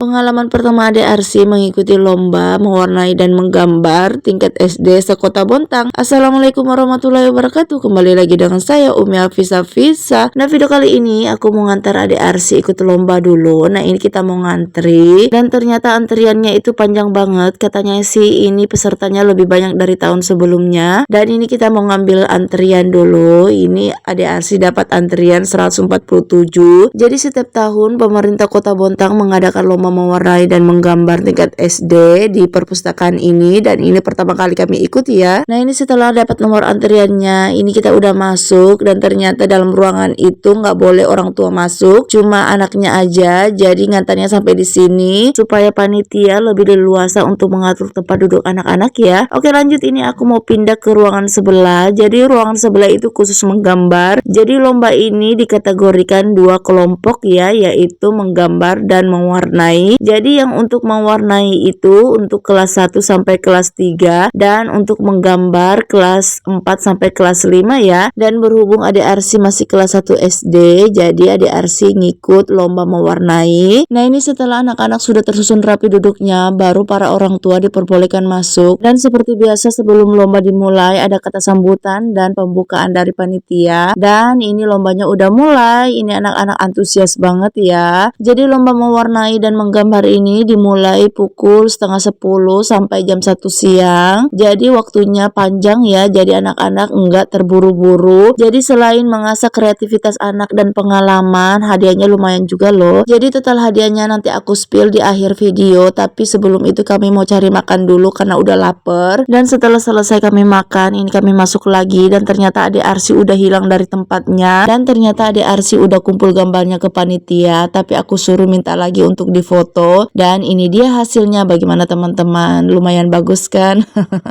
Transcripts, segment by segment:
Pengalaman pertama Ade Arsy mengikuti lomba mewarnai dan menggambar tingkat SD sekota Bontang. Assalamualaikum warahmatullahi wabarakatuh. Kembali lagi dengan saya Umi Hafizah Fisa. Nah, video kali ini aku mau ngantar Ade Arsy ikut lomba dulu. Nah, ini kita mau ngantri dan ternyata antriannya itu panjang banget. Katanya sih ini pesertanya lebih banyak dari tahun sebelumnya. Dan ini kita mau ngambil antrian dulu. Ini Ade Arsy dapat antrian 147. Jadi setiap tahun pemerintah Kota Bontang mengadakan lomba mewarnai dan menggambar tingkat SD di perpustakaan ini, dan ini pertama kali kami ikut ya. Nah, ini setelah dapat nomor antriannya, ini kita udah masuk dan ternyata dalam ruangan itu nggak boleh orang tua masuk, cuma anaknya aja. Jadi ngantarnya sampai di sini supaya panitia lebih leluasa untuk mengatur tempat duduk anak-anak ya. Oke, lanjut, ini aku mau pindah ke ruangan sebelah. Jadi ruangan sebelah itu khusus menggambar. Jadi lomba ini dikategorikan dua kelompok ya, yaitu menggambar dan mewarnai. Jadi yang untuk mewarnai itu untuk kelas 1 sampai kelas 3 dan untuk menggambar kelas 4 sampai kelas 5 ya. Dan berhubung Ade Arsy masih kelas 1 SD, jadi Ade Arsy ngikut lomba mewarnai. Nah, ini setelah anak-anak sudah tersusun rapi duduknya, baru para orang tua diperbolehkan masuk. Dan seperti biasa sebelum lomba dimulai ada kata sambutan dan pembukaan dari panitia. Dan ini lombanya udah mulai. Ini anak-anak antusias banget ya. Jadi lomba mewarnai dan menggambar ini dimulai pukul 9:30 sampai jam 1 siang. Jadi waktunya panjang ya, jadi anak-anak enggak terburu-buru. Jadi selain mengasah kreativitas anak dan pengalaman, hadiahnya lumayan juga loh. Jadi total hadiahnya nanti aku spill di akhir video, tapi sebelum itu kami mau cari makan dulu karena udah lapar. Dan setelah selesai kami makan, ini kami masuk lagi dan ternyata Ade Arsy udah hilang dari tempatnya. Dan ternyata Ade Arsy udah kumpul gambarnya ke panitia, tapi aku suruh minta lagi untuk difoto. Dan ini dia hasilnya, bagaimana teman-teman, lumayan bagus kan?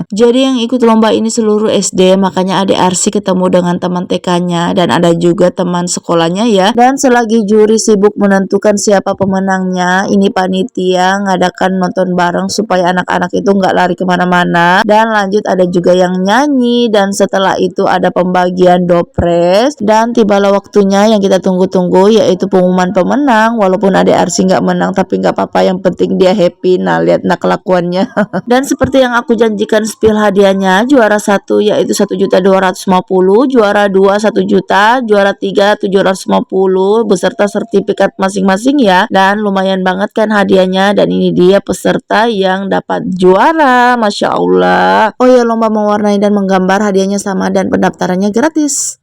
Jadi yang ikut lomba ini seluruh SD, makanya Ade Arsy ketemu dengan teman TK-nya dan ada juga teman sekolahnya ya. Dan selagi juri sibuk menentukan siapa pemenangnya, ini panitia ngadakan nonton bareng supaya anak-anak itu nggak lari kemana-mana. Dan lanjut ada juga yang nyanyi, dan setelah itu ada pembagian dopres dan tibalah waktunya yang kita tunggu-tunggu, yaitu pengumuman pemenang. Walaupun Ade Arsy nggak menang, tapi nggak apa-apa, yang penting dia happy. Nah, lihat nah kelakuannya. Dan seperti yang aku janjikan spill hadiahnya, juara 1 yaitu 1.250.000, juara 2 1 juta, juara 3 750 beserta sertifikat masing-masing ya. Dan lumayan banget kan hadiahnya, dan ini dia peserta yang dapat juara, Masya Allah. Oh ya, lomba mewarnai dan menggambar hadiahnya sama dan pendaftarannya gratis.